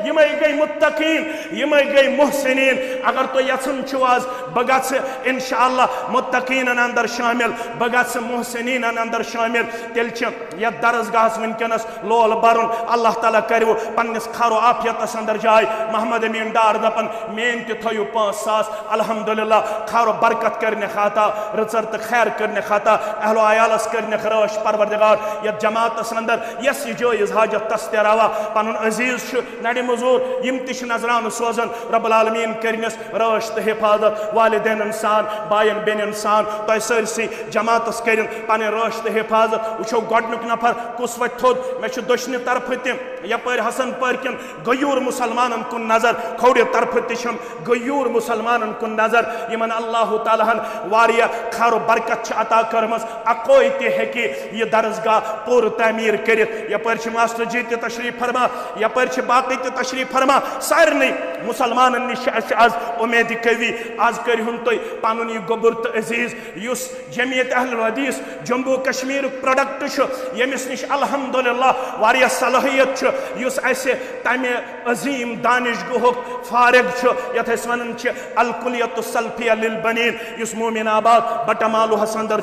یمے گئی متقین یمے گئی محسنین اگر تو یژھن چھو آز بہ گژھِ انشاءاللہ متقین اندر شامل بہ گژھِ محسنین اندر شامل تیل چھ یتھ درسگاہس ونکس لول برن اللہ تعالیٰ کرو پنس خیر و عافیتس اندر جائے محمد امین ڈار دپن مین تہ تھویو 5,000 الحمدللہ خیر و برکت کرنے خاطا رژر تو خیر کرنے خاطا اہل و عیالس کرنے خراش پروردگار یتھ جماعتس اندر یس یہ جائز حاجت تس تہ روا پنن عزیز نڑ مزور یم تہ نظران سوزن رب العالمین کرنس رٲچھ تہ حفاظت والدین انسان بائن بین انسان تہ سرسی جماعتس کرن پن رٲچھ تہ حفاظت وچھو گۄڈنیُک نفر کس وت تھوٚد مے چھ دشنہِ طرفہٕ تہِ یپٲرۍ حسن پٲرکٮ۪ن غیوٗر مُسلمانن کُن نظر کھوورِ طرفہٕ تہِ چھم غیوٗر مُسلمانن کُن نظر یمن اللہ تعالیٰ ہن واریاہ خیر و و برکت عطا کرمز اکوئی تی ہے کہ یہ درسگاہ پور تعمیر کرت یپر ماسٹر جی تی تشریف فرما یپر باقی تی تشریف فرما سارنی مسلمان نش آز امید کوی آز کرہن تھی پن یہ گوبر تو عزیز اس جمعیت اہل حدیث جموں کشمیر پروڈکٹ یمس نش الحمدللہ واریاہ صلاحیت اس اسہ تمہ عظیم دانش گوہ فارغ یت ونان الکلیت السلفیہ للبنین اس مومن آباد بٹمالو حسندر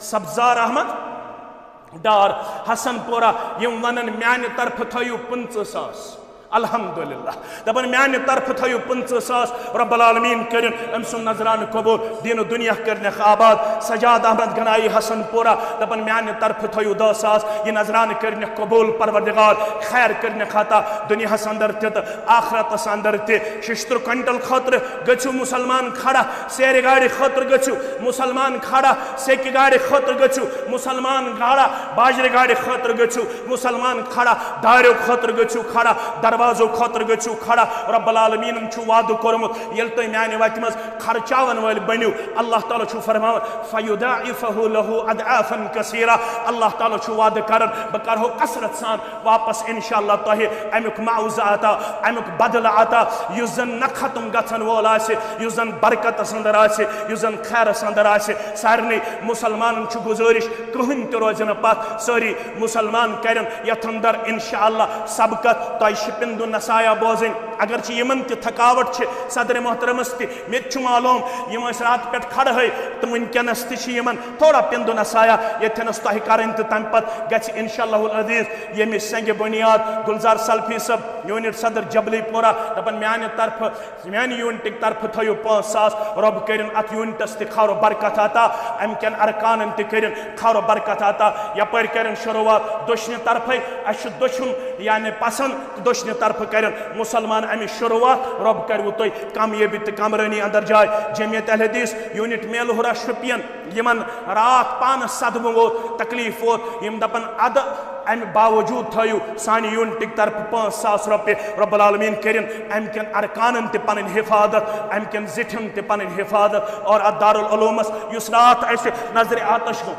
سبزار احمد ڈار حسن پورہ یم ونان میانہ طرف تھیو 50,000 الحمدللہ دپن میانہ طرف تھیو 50,000 رب العالمین کرن ام سن نظران قبول دین و دنیا کرنے آباد سجاد احمد گنائی حسن پورہ دپن میانہ طرف تھیو 10,000 یہ نظران کرنے قبول پروردگار خیر کرنے خاطہ دنیا اندر تہ آخرت اندر تہ ششتر کنٹل خطر گچو مسلمان کھڑا سیر گاڑی خطر گچو مسلمان کھڑا سیکی گاڑی خطر گچو مسلمان کھڑا باجر گاڑی خطر گچو مسلمان کھڑا داریو خطر گچو کھڑا دروازو خطر گچو کھڑا رب العالمین وعد کورمت یل تھی میانہ وتہ مز خرچاون ول بنو اللہ تعالیٰ فرمان فیضاعفہ لہ اضعافا کثیرہ اللہ تعالیٰ وعد کرن بہ کرہو کثرت سان واپس انشاءاللہ تہ امیک معاوضہ عطا امیک بدل عطا یس زن نہ ختم گژھن وول آسہ یس زن برکتس اندر آسہ یس زن خیرس اندر آسہ سارنی مسلمان گزارش کہن تہ روزن پتھ ساری مسلمان کرن یتھ اندر انشاءاللہ سبقت تہ پندو نسایا بوزن اگرچہ یمن تہ تھکاوٹ صدر محترمس تہ مت معلوم یم رات پہ کھڑے تو ونکس تہ تھوڑا پندو نسایا یتنس تہ کرن تہ تم پتہ گژھِ انشاءاللہ العزیز یمہ سنگ بنیاد گلزار سلفی صاحب یونٹ صدر جبلی پورہ دپن میانہ طرف میانہ یونٹک طرف تھیو 5,000 رب کرن ات یونٹس تہ خیر و برکت عطا ام کن ارکانن تہ کرن خیر و برکت عطا یپر کرن شروعات دشنہ طرفے اس دشن یعنی پسند دشنہ طرف کرن مسلمان امی شروعات رب کرو تھی کامیابی تو کامرانی اندر جائے جمعیت اہل حدیث یونٹ میلہورہ شپین یمن رات پانس صدمہ ووت تکلیف ووت یم دپن اد ام باوجود تھیو سانی یونٹک طرف 5,000 روپے رب العالمین کرن ام کن ارکانن تہ پن حفاظت ام کن زٹھن تہ پن حفاظت اور دارالعلومس اس رات اس نظر آتش گو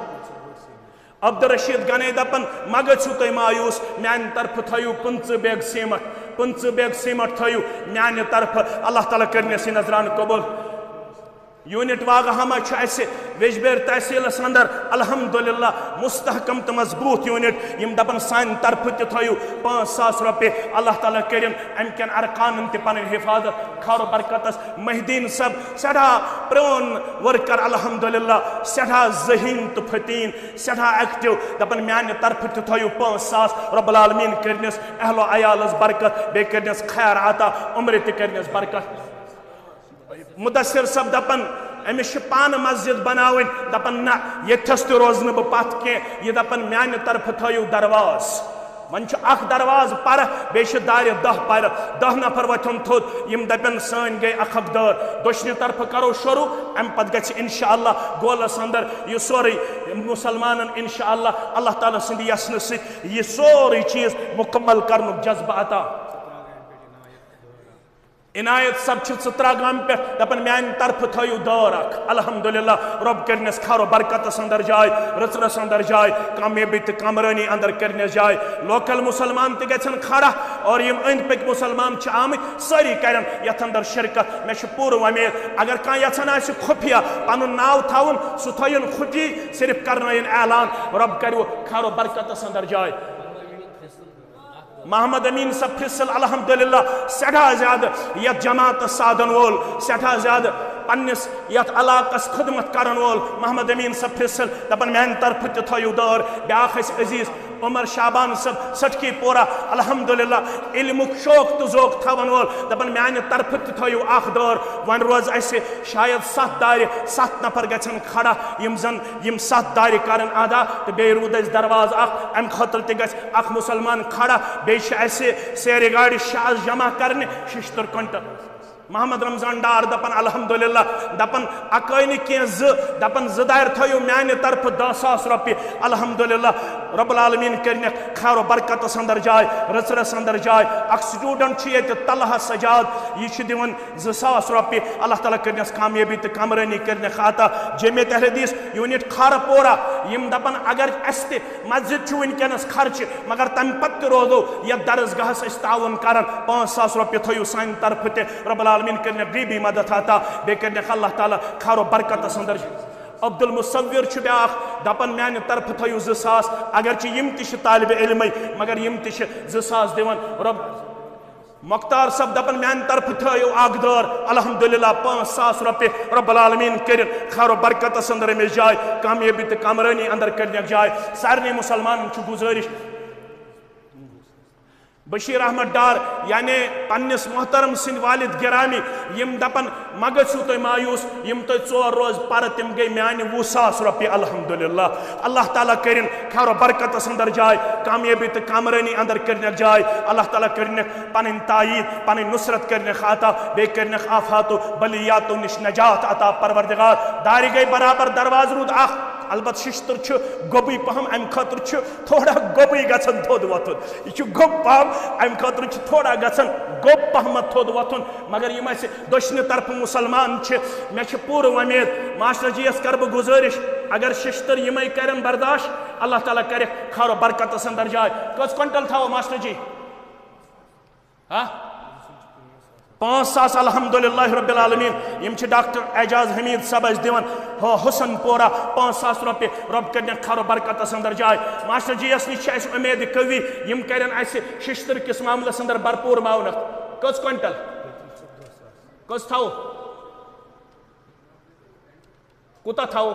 عبد الرشید گنے دپن ما گژھو تھی مایوس میانہ طرف تھیو 50 بیگ سیمٹ 50 بیگ سیمٹ تھیو میانہ طرف اللہ تعالیٰ کرنس یہ نظران قبول یونٹ واگہامہ اس ویجبیر تحصیل اندر الحمدللہ مستحکم تو مضبوط یونٹ یم دپن سان طرف تہ تھیو 5,000 روپے اللہ تعالیٰ کرن ام کن ارکانن تہ پن حفاظت خیر و برکتس مہدین صاحب سٹھا پرون ورکر الحمدللہ سٹھا ذہین تو فتین سٹھا ایکٹیو دپن میانہ طرف تہ تھیو 5,000 رب العالمین کرنس اہل و عیالس برکت بے کرنس خیر عطا عمر تہ کرنس برکت مدثر صاحب دپن امس پان مسجد بناون دپن نا یتھس تہ روزن بہ پتھ کی یہ دپن میانہ طرف تھیو درواز ون اخ درواز پر بیش دار 10 پر 10 نفر وتھن تھوت یم دپن سن گئی اخ دار دشنہ طرف کرو شروع ام پت گژھِ انشاءاللہ گولس اندر یہ سوری مسلمانن انشاءاللہ اللہ تعالیٰ سند یسن ست یہ سوری چیز مکمل کرنک جذبہ عطا عنایت سب سترہ گام پہ دپن میانہ طرف تھیو دار اخ الحمدللہ رب کرنس خیر و برکتس اندر جائے رژرس اندر جائے کامیابی تو کامرانی اندر کرنس جائے لوکل مسلمان تہ گژھن کھڑا اور یم اند پک مسلمان آمت ساری کرن یتھ اندر شرکت مے پور امید اگر کان یژھان آسہ خفیہ پنن ناو تھاون سہ تھین خفی صرف کرنائن اعلان رب کرو خیر و برکتس اندر جائے محمد امین صاحب فصل الحمدللہ سٹھا زیادہ یت جماعت سادن وول سٹھا زیادہ پنس یت علاقس خدمت کرن وول محمد امین صاحب فصل دپن میانہ طرف تہ تھیو دار بیاکھ عزیز عمر شابان صاحب سٹکی پورہ الحمدللہ علمک شوق تو ذوق تھاون وول دپن میانہ طرف تہ تھیو اخ دار ون روز اسہ شاید 7 دار 7 نفر گژھن کھڑا یم زن یم 7 دار کرن ادا تو بے رود اس دروازہ اخ ام خاطر تہ گژھِ اخ مسلمان کھڑا بیش اسہ سیر گاڑی شاز جمع کرنے 66 کنٹل محمد رمضان ڈار دپن الحمدللہ دپن اکٲنی کینٛہہ زٕ دپن زٕ دارِ تھٲیِو میانہِ طرفہٕ 10,000 رۄپیہِ الحمدللہ رب العالمیٖن کٔرنکھ خیر و برکتس اندر جاے رٕژرس اندر جاے اکھ سٹوٗڈنٹ چھُ ییٚتہِ طلحہ سجاد یہِ چھُ دِوان 2,000 رۄپیہِ اللہ تعالیٰ کٔرنس کامیٲبی تہٕ کمرٲنی کٔرنکھ عطا جامعہ تحریٖس یوٗنٹ کھارپورہ یِم دپن اگر اَسہِ تہِ مسجد چھُ وٕنکیٚنس خرچہِ مگر تمہِ پتہٕ تہِ روزو یتھ درسگاہس أسۍ تعاوُن کران 5,000 رۄپیہِ تھٲیِو سانہِ طرفہٕ تہِ رب العالمیٖن کٔرنکھ غیبی مدد عطا بیٚیہِ کٔرنکھ اللہ تعالیٰ خیر و برکتس اندر عبد المصور چھُ بیٛاکھ دپان میانہِ طرفہٕ تھٲیِو 2,000 اگرچہِ یِم تہِ چھِ طالبِ علمٕے مگر یِم تہِ چھِ 2,000 دِوان رب مختار صٲب دپان میانہِ طرفہٕ تھٲیِو اکھ دٲر الحمدللہ 5,000 رۄپیہِ رب العالمیٖن کٔرِتھ خیر و برکتس اندر أمِس جاے کامیٲبی تہٕ کمرٲنی اندر کٔرنکھ جاے سارنٕے مُسلمانن چھُ گُزٲرِش بشیر احمد ڈار یعنی پننس محترم سند والد گرامی یم دپن ما گژھِو تُہۍ مایوٗس یم تۄہہِ 4 روز پرٕ تِم گٔے میانہِ 20,000 رۄپیہِ الحمدللہ اللہ تعالیٰ کٔرِنۍ خیر و برکتس اندر جاے کامیٲبی تہٕ کمرٲنی اندر کٔرنکھ جاے اللہ تعالیٰ کٔرنکھ پنٕنۍ تایید پنٕنۍ نصرت کٔرنکھ عطا بیٚیہِ کٔرنکھ آفاتو بلیاتو نِش نجات عطا پروردگار دارِ گٔے برابر دروازٕ روٗد اکھ البتہ ششتر چھُ گوٚبٕے پہم امہِ خٲطرٕ چھُ تھوڑا گوٚبٕے گژھان تھوٚد وۄتھُن یہِ چھُ گوٚب پہم امہِ خٲطرٕ چھُ تھوڑا گژھان گوٚب پہمتھ تھوٚد وۄتھُن مگر یِم اَسہِ دٔچھنہِ طرفہٕ مُسلمان چھِ مےٚ چھِ پوٗرٕ وۄمید ماسٹر جی یس کرٕ بہٕ گُزٲرِش اگر ششتر یِمے کرن برداشت اللہ تعالیٰ کرکھ خیر و برکتس اندر جاے کٔژ کۄنٹل تھاوو ماسٹر جی 5,000 الحمدللہ رب العالمین یم چھ ڈاکٹر اعجاز حمید صاحب اس دیوان حسن پورہ 5,000 رۄپیہِ رب کرن خیر و برکتس اندر جاے ماسٹر جی یس نش اس امید قوی یم کرن اس ششتر کس معاملس اندر بھرپور معاونت کٔژ کۄنٹل کٔژ تھاوو کوٗتاہ تھاوو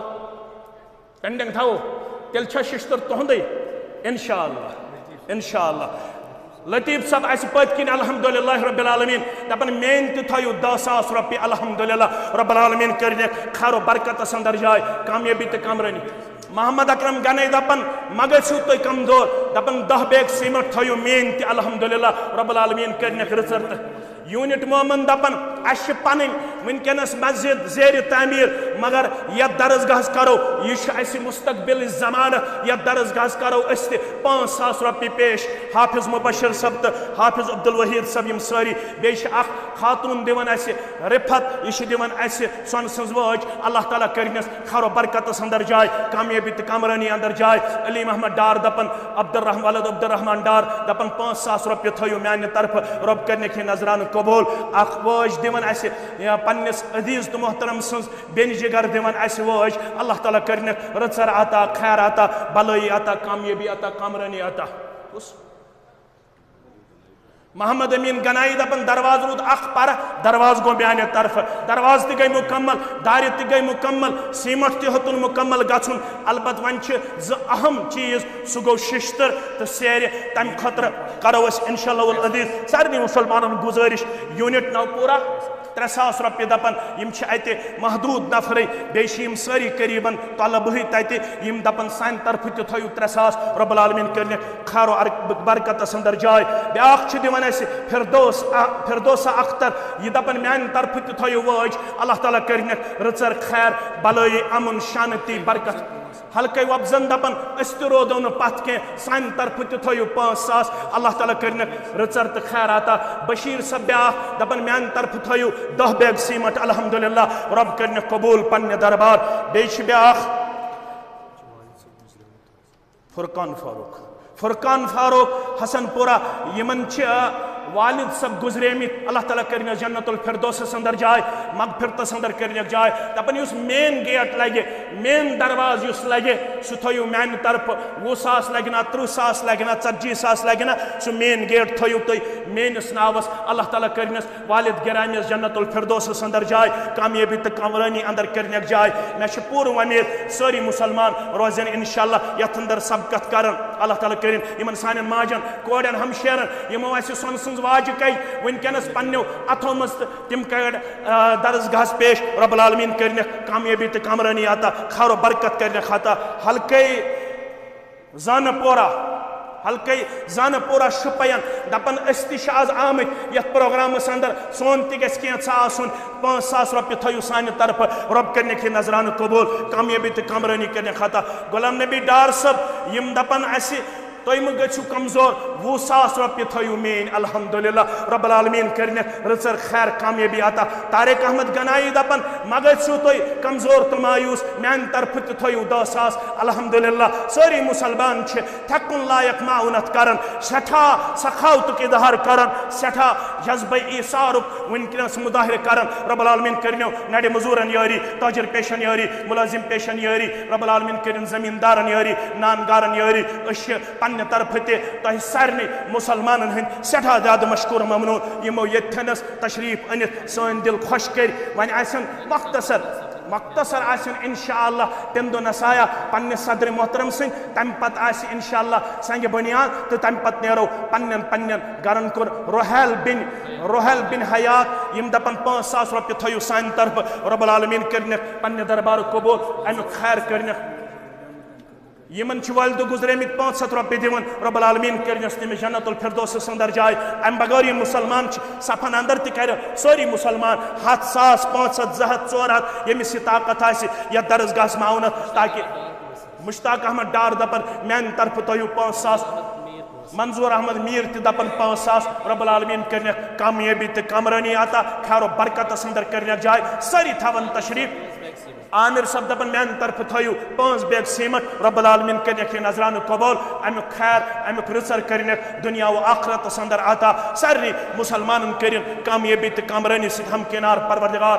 پینڈنگ تھاوو تیٚلہِ چھا ششتر تُہُنٛدٕے انشاءاللہ لطیف صاحب اس پت کن الحمدللہ رب العالمین دپن مین تہِ تھٲیِو 10,000 رۄپیہِ الحمدللہ رب العالمین کٔرنکھ خیر و برکتس اندر جاے کامیٲبی تہٕ کمرٲنی محمد اکرم گنے دپن ما گژھِو تُہۍ کمزور دپن 10 بیگ سیمٹ تھٲیِو مین تہِ الحمدللہ رب العالمین کٔرنکھ رٕژر تہٕ یوٗنٹ مومن دپن اس چھِ پنٕنۍ ونکیٚنس مسجد زیر تعمیٖر مگر یتھ درسگاہس کرو یہِ چھُ اسہِ مستقبل زمانہٕ یتھ درسگاہس کرو أسۍ تہِ 5,000 رۄپیہِ پیش حافظ مبشر صٲب تہٕ حافظ عبدالوحید صٲب یم سٲری بیٚیہِ چھِ اکھ خاتوٗن دِوان اسہِ رِفت یہِ چھِ دِوان اسہِ سۄنہٕ سٕنٛز وٲج اللہ تعالیٰ کٔرنس خیر و برکتس اندر جاے کامیٲبی تہٕ کمرٲنی اندر جاے علی محمد ڈار دپن ولد عبدالرحمان ڈار دپن 5,000 رۄپیہِ تھٲیِو میانہِ طرفہٕ رۄب کٔرنکھ یہِ نظرانہٕ قبول اکھ وٲج دِوان اسہِ پننس عزیز تہٕ محترم سٕنٛز بیٚنہِ جگر دِوان اسہِ وٲج اللہ تعالیٰ کٔرنکھ رٕژر عطا خیر عطا بلٲیی عطا کامیٲبی عطا کمرٲنی عطا محمد امین گنائی دپن درواز روٗد اکھ پرٕ درواز گوٚو میانہِ طرفہٕ درواز تہِ گٔے مُکمل دارِ تہِ گٔے مُکمل سیٖمٹ تہِ ہیوٚتُن مُکمل گژھُن البتہ وۄنۍ چھِ 2 اہم چیٖز سُہ گوٚو ششتر تہٕ سیرِ تمہِ خٲطرٕ کرو أسۍ انشاءاللہ العزیز سارنٕے مُسلمانن گُزٲرِش یوٗنٹ نوپورہ 3,000 رۄپیہِ دپن یم چھِ اتہِ محدوٗد نفرٕے بیٚیہِ چھِ یم سٲری قریٖبن طلبہٕے تتہِ یم دپن سانہِ طرفہٕ تہِ تھٲیِو 3,000 رب العالمیٖن کٔرنکھ خیر و برکتس اندر جاے بیٛاکھ چھِ دِوان اسہِ فردوسا اختر یہِ دپن میانہِ طرفہٕ تہِ تھٲیِو وٲج اللہ تعالیٰ کٔرنکھ رٕژر خیر بلٲیی امن شانتی برکت حلقے وفزن دپن أسۍ تہِ روزو نہٕ پتھ کینٛہہ سانہِ طرفہٕ تہِ تھٲیِو 5,000 اللہ تعالیٰ کٔرنکھ رٕژر تہٕ خیر عطا بشیر صٲب بیٛاکھ دپن میانہِ طرفہٕ تھٲیِو 10 بیگ سیمٹ الحمدللہ رب کٔرنکھ قبوٗل پننہِ دربار بیٚیہِ چھِ بیٛاکھ فرقان فاروق حسن پورہ یمن چھِ والد صاحب گزریمٕتۍ اللہ تعالیٰ کٔرنس جنت الفردوسس اندر جاے مغفرتس اندر کٔرنکھ جاے دپن یُس مین گیٹ لگہِ مین درواز یُس لگہِ سُہ تھٲیِو میانہِ طرفہٕ 20,000 لگہِ نا 30,000 لگہِ نا 40,000 لگہِ نا سُہ مین گیٹ تھٲیِو تُہۍ میٲنِس ناوس اللہ تعالیٰ کٔرنس والد گرامیس جنت الفردوسس اندر جاے کامیٲبی تہٕ کمرٲنی اندر کٔرنکھ جاے مےٚ چھِ پوٗرٕ وۄمید سٲری مُسلمان روزن انشاءاللہ یتھ اندر سبقت کرن اللہ تعالیٰ کٔرِنۍ یمن سانٮ۪ن ماجن کورٮ۪ن ہمشیرن یِمو اسہِ سۄنہٕ سٕنٛز واجہِ کَے ونکیٚنس پننیو اتھو منٛز تہٕ تِم کڑ درسگاہس پیش رب العالمیٖن کٔرنکھ کامیٲبی تہٕ کمرٲنی عطا خیر و برکت کٔرنکھ عطا حلقے زانہٕ پورہ ہلکے زان پورا شپین دپن اس تہ آز آمت یت پروگرامس اندر سون تہ گژھِ کینٛژھا آسُن 5,000 رۄپیہِ تھٲیِو سانہِ طرفہٕ رۄب کٔرنِکھ یہِ نظرانہٕ قبوٗل کامیٲبی تہٕ کامرٲنی کٔرنِکھ عطا غلام نبی ڈار صٲب یِم دپن اَسہِ تُہۍ مہٕ گٔژھِو کمزور 20,000 رۄپیہِ تھٲیِو میٛٲنۍ الحمدللہ رب العالمیٖن کٔرنِکھ رٕژر خیر کامیٲبی عطا طارق احمد گنایی دپن مہ گٔژھِو تُہۍ کمزور تہٕ مایوٗس میٛانہِ طرفہٕ تہِ تھٲیِو 10,000 الحمدللہ سٲری مُسلمان چھِ تھٮ۪کُن لایق معاونت کران سٮ۪ٹھاہ سخاوتُک اِظہار کران سٮ۪ٹھاہ جذبہ ایٖثارُک وٕنکٮ۪نس مُظاہرٕ کران رب العالمیٖن کٔرنو نرِ مٔزوٗرن یٲری تاجر پیشن یٲری مُلٲزِم پیشن یٲری رب العالمیٖن کٔرِنۍ زٔمیٖندارن یٲری نانگارن یٲری أسۍ چھِ پننہِ طرفہٕ تہِ تۄہہِ سارنٕے مُسلمانن ہٕنٛدۍ سٮ۪ٹھاہ زیادٕ مشکوٗر ممنوٗن یِمو ییٚتھٮ۪نس تشریٖف أنِتھ سٲنۍ دِل خۄش کٔرۍ وۄنۍ آسن مختصر آسن انشاءاللہ تمہِ دۄہ نسایا پننہِ صدرِ محترم سٕنٛدۍ تمہِ پتہٕ آسہِ انشاءاللہ سنگہِ بنیاد تہٕ تمہِ پتہٕ نیرو پننٮ۪ن گرن کُن روحیل بن حیات یِم دپن 5,000 رۄپیہِ تھٲیِو سانہِ طرفہٕ رب العالمیٖن کٔرنِکھ پننہِ دربارُک قبوٗل امیُک خیر کٔرنِکھ یمن چھ والدٕ گُزریمٕتۍ 500 رۄپیہِ دِوان رب العالمیٖن کٔرنس تٔمِس جنت الفردوسس اندر جاے امہِ بغٲر یِم مُسلمان چھِ صفن اندر تہِ کرِ سٲری مُسلمان 100,000 500 200 400 ییٚمِس یہِ طاقت آسہِ یتھ درسگاہس معاونت تاکہ مشتاق احمد ڈار دپن میانہِ طرفہٕ تھٲیِو 5,000 منظور احمد میٖر تہِ دپن 5,000 رب العالمیٖن کٔرنِکھ کامیٲبی تہٕ کامرٲنی عطا خیر و برکتس اندر کٔرنِکھ جاے سٲری تھاون تشریٖف عامر صاحب دپن میانہِ طرفہٕ تھٲیِو 5 بیگ سیٖمٹ رب العالمیٖن کٔرنِکھ یہِ نظرانہٕ قبوٗل امیُک خیر امیُک رٕژر کٔرنِکھ دُنیا و آخرتس اندر عطا سارنٕے مُسلمانن کٔرِنۍ کامیٲبی تہٕ کامرٲنی سۭتۍ ہمکنار پروردگار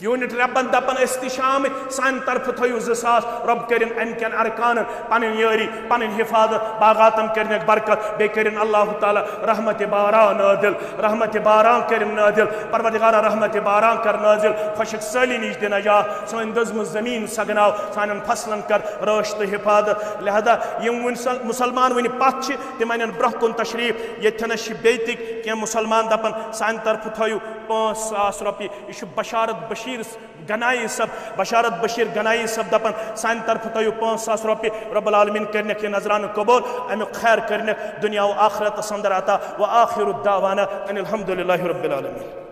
یوٗنٹ ربن دپن أسۍ تہِ چھِ آمٕتۍ سانہِ طرفہٕ تھٲیِو 2,000 رۄب کٔرِنۍ امہِ کٮ۪ن ارکانن پنٕنۍ یٲری پنٕنۍ حفاظت باغاتن کٔرنِکھ برکت بیٚیہِ کٔرِنۍ اللہ تعالیٰ رحمتِ باران نٲدِل رحمتِ باران کٔرِنۍ نٲدِل پروردگارا رحمتِ باران کر نٲزِل خۄشِک سٲلی نِش دِ نجات سٲنۍ دٔزمٕژ زٔمیٖن سگناو سانٮ۪ن فصلن کر رٲچھ تہٕ حفاظت لہذا یِم مُسلمان وٕنہِ پتھ چھِ تِم انن برونٛہہ کُن تشریٖف ییٚتھٮ۪نس چھِ بیٚیہِ تہِ کینٛہہ مُسلمان دپان سانہِ طرفہٕ تھٲیِو 5,000 رۄپیہِ یہِ چھُ بشارت بشیٖر گنایی صٲب دپان سانہِ طرفہٕ تھٲیِو 5,000 رۄپیہِ رب العالمیٖن کٔرنِکھ یہِ نظرانہٕ قبوٗل امیُک خیر کٔرنِکھ دُنیا و آخرتس اندر عطا و آخر الدعوانا ان الحمدللہ رب العالمین.